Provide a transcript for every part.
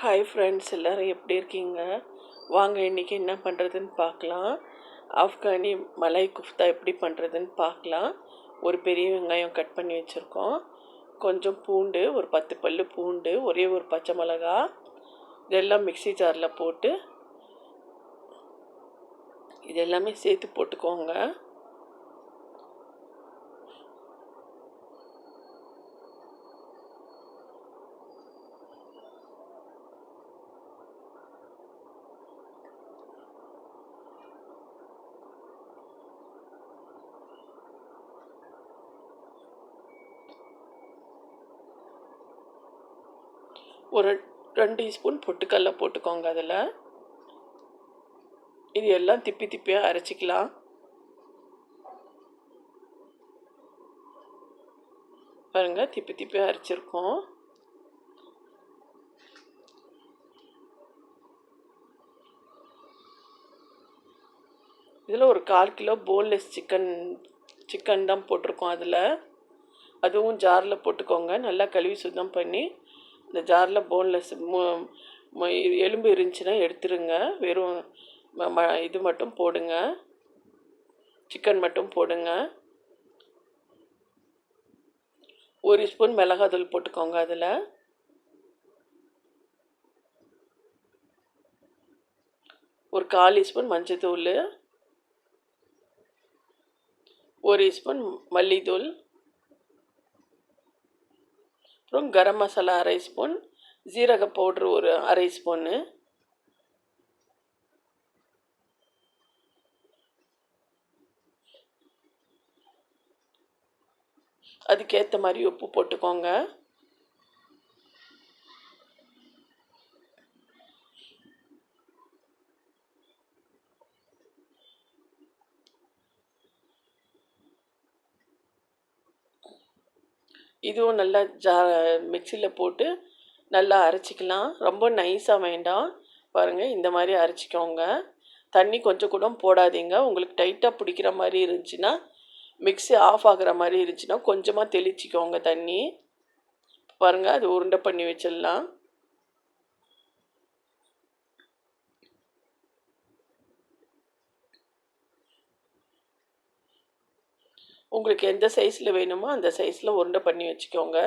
Hi friends, எல்லோரும் எப்படி இருக்கீங்க? வாங்க இன்றைக்கி என்ன பண்ணுறதுன்னு பார்க்கலாம். ஆஃப்கானி மலாய் குஃப்தா எப்படி பண்ணுறதுன்னு பார்க்கலாம். ஒரு பெரிய வெங்காயம் கட் பண்ணி வச்சுருக்கோம். கொஞ்சம் பூண்டு, ஒரு 10 பல்லு பூண்டு, ஒரே ஒரு பச்சை மிளகா, இதெல்லாம் மிக்ஸி ஜாரில் போட்டு இதெல்லாமே சேர்த்து போட்டுக்கோங்க. ஒரு 2 டீஸ்பூன் பொட்டுக்கடலை போட்டுக்கோங்க. அதில் இது எல்லாம் திப்பியாக அரைச்சிக்கலாம். பாருங்கள், திப்பியாக அரைச்சிருக்கோம். இதில் ஒரு 1/4 கிலோ போன்லெஸ் சிக்கன் தான் போட்டிருக்கோம். அதுவும் ஜாரில் போட்டுக்கோங்க. நல்லா கழுவி சுத்தம் பண்ணி இந்த ஜாரில் போன்லெஸ் எலும்பு இருந்துச்சுன்னா எடுத்துருங்க. வெறும் இது மட்டும் போடுங்க, சிக்கன் மட்டும் போடுங்க. 1 ஸ்பூன் மிளகாத்தூள் போட்டுக்கோங்க. அதில் ஒரு 1/4 ஸ்பூன் மஞ்சத்தூள், 1 ஸ்பூன் மல்லித்தூள், அப்புறம் கரம் மசாலா 1/2 ஸ்பூன், ஜீரக பவுட்ரு ஒரு 1/2 ஸ்பூன்னு, அதுக்கேற்ற மாதிரி உப்பு போட்டுக்கோங்க. இதுவும் நல்லா மிக்சியில் போட்டு நல்லா அரைச்சிக்கலாம். ரொம்ப நைஸாக வேண்டாம். பாருங்கள், இந்த மாதிரி அரைச்சிக்கோங்க. தண்ணி கொஞ்சம் கூட போடாதீங்க. உங்களுக்கு டைட்டாக பிடிக்கிற மாதிரி இருந்துச்சுன்னா, மிக்ஸி ஆஃப் ஆகிற மாதிரி இருந்துச்சுன்னா கொஞ்சமாக தெளிச்சிக்கோங்க தண்ணி. பாருங்கள், அது உருண்டை பண்ணி வச்சிடலாம். உங்களுக்கு எந்த சைஸில் வேணுமோ அந்த சைஸில் உருண்டை பண்ணி வச்சுக்கோங்க.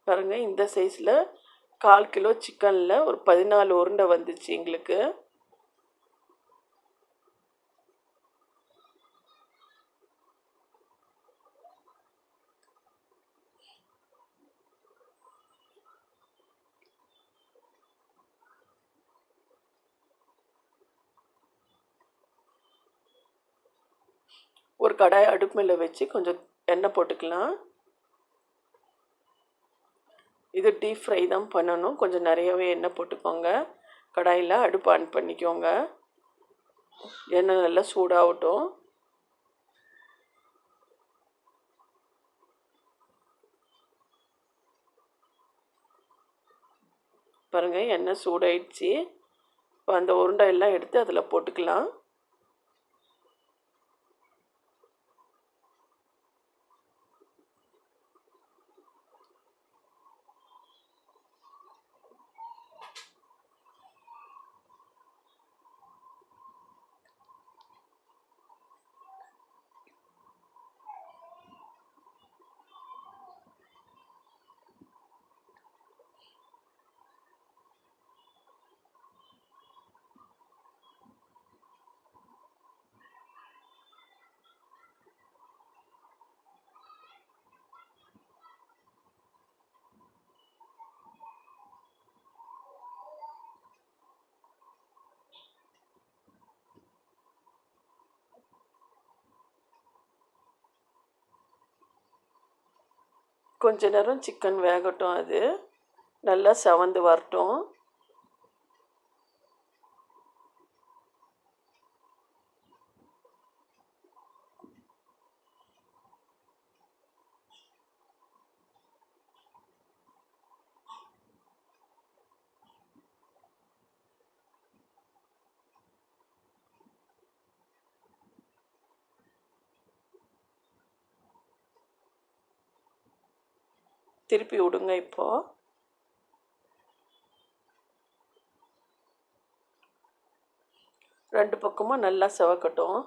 பாருங்கள், இந்த சைஸில் 1/4 கிலோ சிக்கனில் ஒரு 14 உருண்டை வந்துச்சு எங்களுக்கு. ஒரு கடாய் அடுப்பு மேலே வச்சு கொஞ்சம் எண்ணெய் போட்டுக்கலாம். இது டீப் ஃப்ரை தான் பண்ணணும். கொஞ்சம் நிறையவே எண்ணெய் போட்டுக்கோங்க. கடாயில் அடுப்பு ஆன் பண்ணிக்கோங்க. எண்ணெய் நல்லா சூடாகட்டும். பாருங்கள், எண்ணெய் சூடாயிடுச்சு. இப்போ அந்த உருண்டை எல்லாம் எடுத்து அதில் போட்டுக்கலாம். கொஞ்ச நேரம் சிக்கன் வேகட்டும். அது நல்லா செவந்து வரட்டும். திருப்பி விடுங்க. இப்போது ரெண்டு பக்கமும் நல்லா செவக்கட்டும்.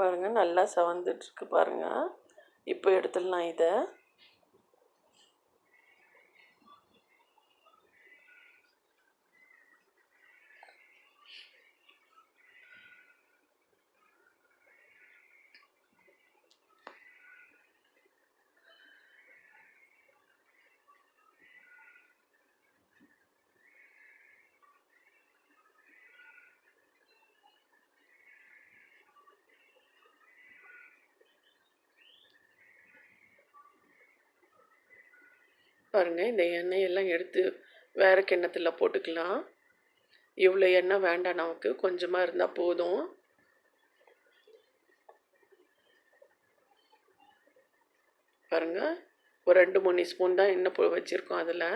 பாருங்கள், நல்லா செவந்துட்டுருக்கு பாருங்கள். இப்போ எடுத்துடலாம் இதை. பாருங்கள், இந்த எண்ணெயெல்லாம் எடுத்து வேறு கிண்ணத்தில் போட்டுக்கலாம். இவ்வளோ எண்ணெய் வேண்டாம், நமக்கு கொஞ்சமாக இருந்தால் போதும். பாருங்கள், ஒரு 2-3 ஸ்பூன் தான் எண்ணெய் வச்சுருக்கோம் அதில்.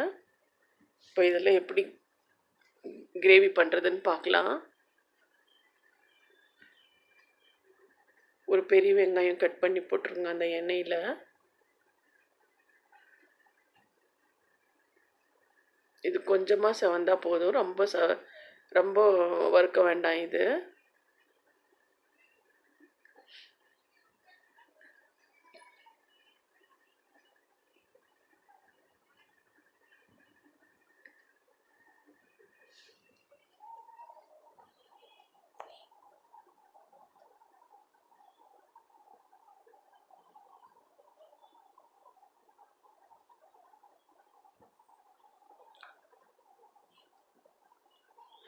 இப்போ இதில் எப்படி கிரேவி பண்ணுறதுன்னு பார்க்கலாம். ஒரு பெரிய வெங்காயம் கட் பண்ணி போட்டுருங்க அந்த எண்ணெயில். இது கொஞ்சமாக செவந்தா போதும், ரொம்ப வறுக்க வேண்டாம் இது.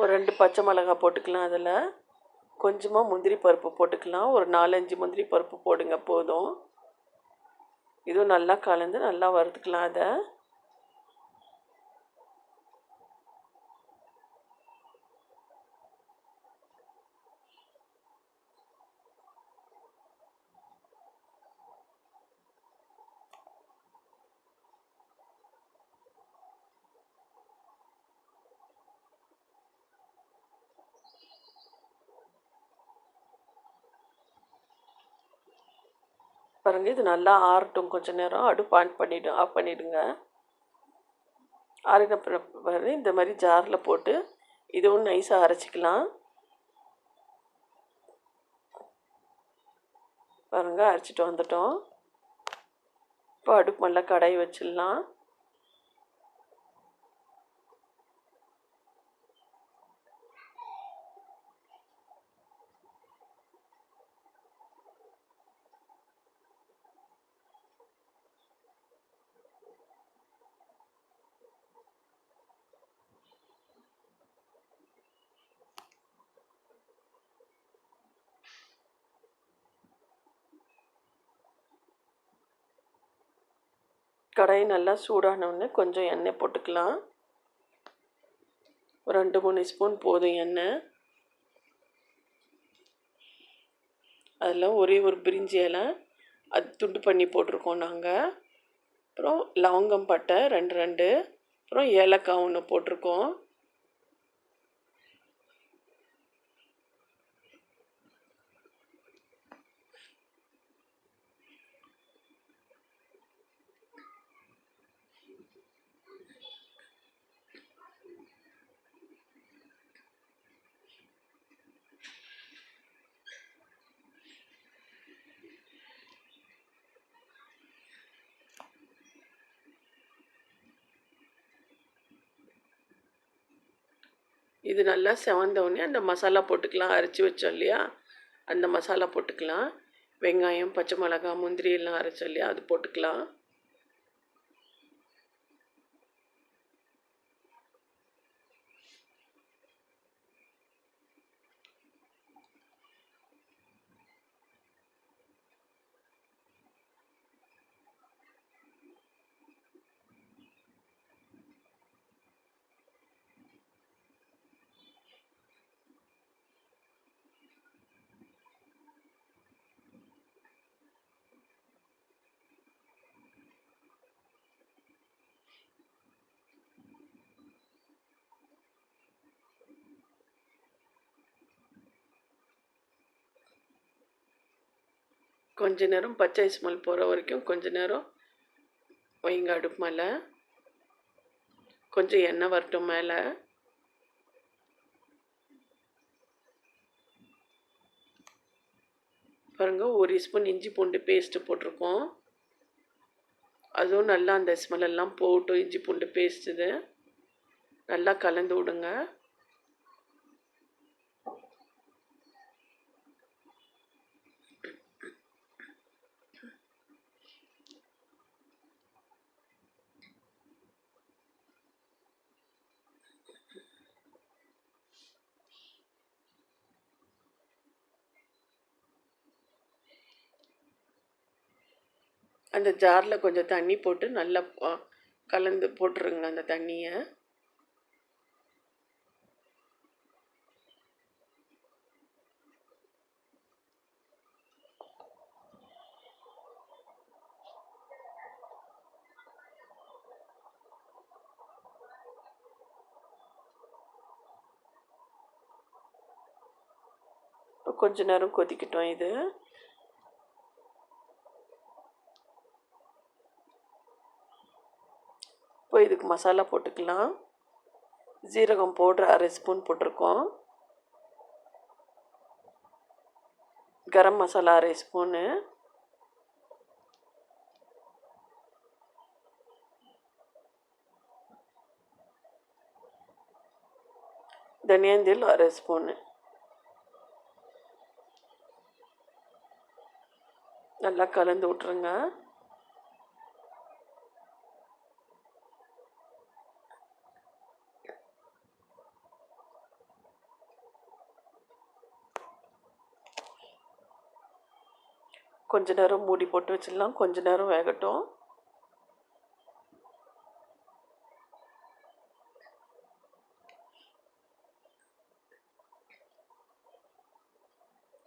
ஒரு 2 பச்சை மிளகாய் போட்டுக்கலாம். அதில் கொஞ்சமாக முந்திரி பருப்பு போட்டுக்கலாம். ஒரு 4-5 முந்திரி பருப்பு போடுங்க போதும். இதுவும் நல்லா கலந்து நல்லா வறுத்துக்கலாம் அதை. பாருங்கள், இது நல்லா ஆறட்டும் கொஞ்சம் நேரம். அடுப்பு ஆஃப் பண்ணிவிடுங்க. ஆறின பிறகு இந்த மாதிரி ஜாரில் போட்டு இதுவும் நைஸாக அரைச்சிக்கலாம். பாருங்கள், அரைச்சிட்டு வந்துட்டோம். இப்போ அடுப்பு நல்லா கடாய் வச்சிடலாம். கடாய் நல்லா சூடானோடனே கொஞ்சம் எண்ணெய் போட்டுக்கலாம். ஒரு 2-3 ஸ்பூன் போதும் எண்ணெய். அதில் ஒரே ஒரு பிரிஞ்சி இலை அது துண்டு பண்ணி போட்டிருக்கோம் நாங்கள். அப்புறம் லவங்கம் பட்டை 2 அப்புறம் ஏலக்காய் 1 போட்டிருக்கோம். இது நல்லா செவந்தோடனே அந்த மசாலா போட்டுக்கலாம். அரைச்சி வச்சோம் இல்லையா, அந்த மசாலா போட்டுக்கலாம். வெங்காயம், பச்சை மிளகாய், முந்திரி எல்லாம் அரைச்சோம் இல்லையா, அது போட்டுக்கலாம். கொஞ்ச நேரம் பச்சை ஸ்மெல் போகிற வரைக்கும் கொஞ்ச நேரம் வைங்க அடுப்பு மேலே. கொஞ்சம் எண்ணெய் வரட்டும் மேலே. பாருங்கள், 1 ஸ்பூன் இஞ்சி பூண்டு பேஸ்ட்டு போட்டிருக்கோம். அதுவும் நல்லா அந்த ஸ்மெல்லெல்லாம் போட்டும். இஞ்சி பூண்டு பேஸ்ட் இது நல்லா கலந்து விடுங்க. அந்த ஜாரில் கொஞ்சம் தண்ணி போட்டு நல்லா கலந்து போட்டுருங்க அந்த தண்ணியை. இப்போ கொஞ்ச நேரம் கொதிக்கட்டும் இது. இப்போ இதுக்கு மசாலா போட்டுக்கலாம். ஜீரகம் பவுட்ரு 1/2 ஸ்பூன் போட்டிருக்கோம். கரம் மசாலா 1/2 ஸ்பூனு. தனியாந்தூள் 1/2 ஸ்பூனு. நல்லா கலந்து விட்ருங்க. கொஞ்ச நேரம் மூடி போட்டு வச்சிடலாம். கொஞ்ச நேரம் வேகட்டும்.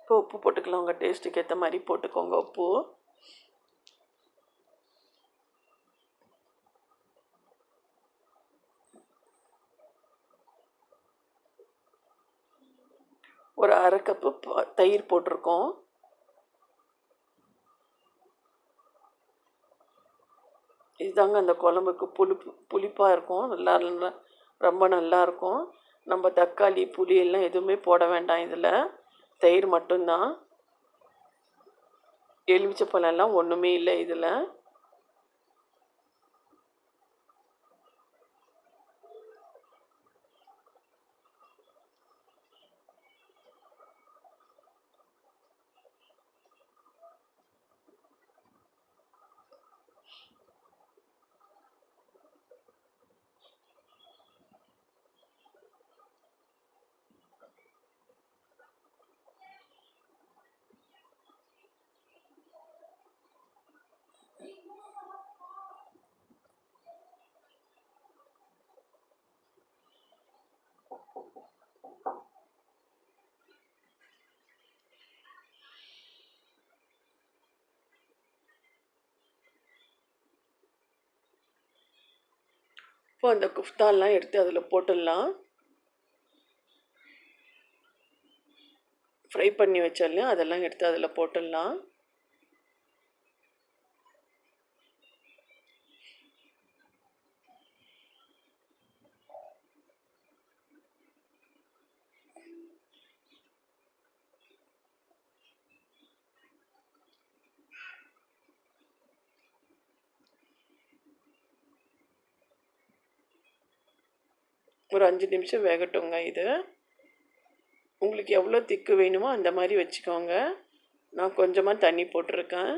இப்போ உப்பு போட்டுக்கலாம். உங்கள் டேஸ்ட்டுக்கு ஏற்ற மாதிரி போட்டுக்கோங்க உப்பு. ஒரு 1/2 கப்பு தயிர் போட்டிருக்கோம். இதுதாங்க அந்த குழம்புக்கு புளிப்பாக இருக்கும். நல்லா ரொம்ப நல்லாயிருக்கும். நம்ம தக்காளி புளி எல்லாம் எதுவுமே போட வேண்டாம். இதில் தயிர் மட்டும்தான். எலுமிச்சப்பழம்லாம் ஒன்றுமே இல்லை இதில். இப்போ அந்த குஃப்தாலாம் எடுத்து அதில் போட்டுடலாம். ஃப்ரை பண்ணி வச்சாலையும் அதெல்லாம் எடுத்து அதில் போட்டுடலாம். ஒரு 5 நிமிஷம் வேகட்டுங்க இது. உங்களுக்கு எவ்வளோ திக்கு வேணுமோ அந்த மாதிரி வச்சுக்கோங்க. நான் கொஞ்சமாக தண்ணி போட்டிருக்கேன்.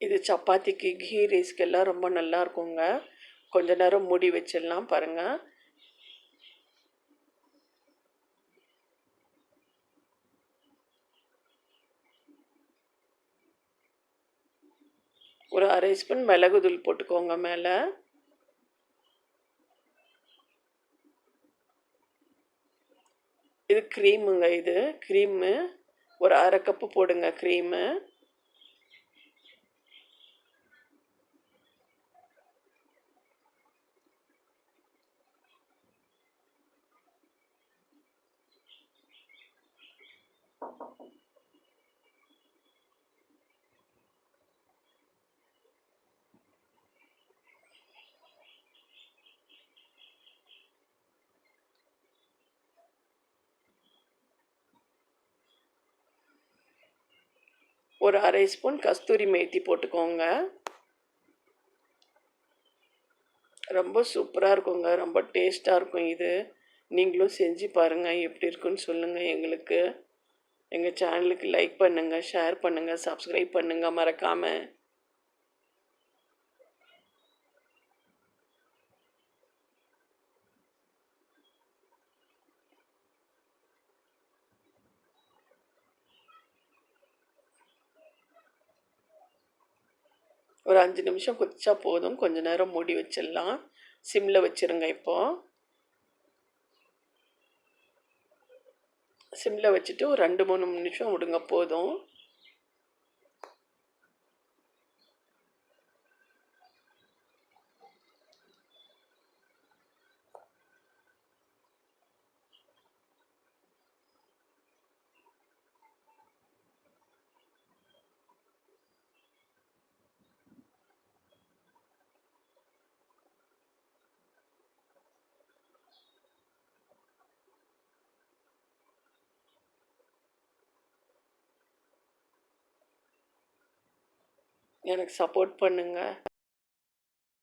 இது சப்பாத்திக்கு கீ ரைஸ்க்கெல்லாம் ரொம்ப நல்லா இருக்குங்க. கொஞ்ச நேரம் மூடி வச்சிடலாம். பாருங்கள், ஒரு 1/2 ஸ்பூன் மிளகுத்தூள் போட்டுக்கோங்க மேலே. இது க்ரீமுங்க. இது க்ரீமு ஒரு 1/2 கப்பு போடுங்க க்ரீமு. ஒரு அரை ஸ்பூன் கஸ்தூரி மேத்தி போட்டுக்கோங்க. ரொம்ப சூப்பராக இருக்குங்க, ரொம்ப டேஸ்ட்டாக இருக்கும் இது. நீங்களும் செஞ்சு பாருங்கள், எப்படி இருக்குன்னு சொல்லுங்கள் எங்களுக்கு. எங்கள் சேனலுக்கு லைக் பண்ணுங்கள், ஷேர் பண்ணுங்கள், சப்ஸ்கிரைப் பண்ணுங்கள் மறக்காமல். ஒரு 5 நிமிஷம் கொதிச்சா போதும். கொஞ்ச நேரம் மூடி வச்சிடலாம். சிம்மில் வச்சுருங்க. இப்போது சிம்மில் வச்சுட்டு ஒரு 2-3 நிமிஷம் விடுங்க போதும். எனக்கு சப்போர்ட் பண்ணுங்கள்.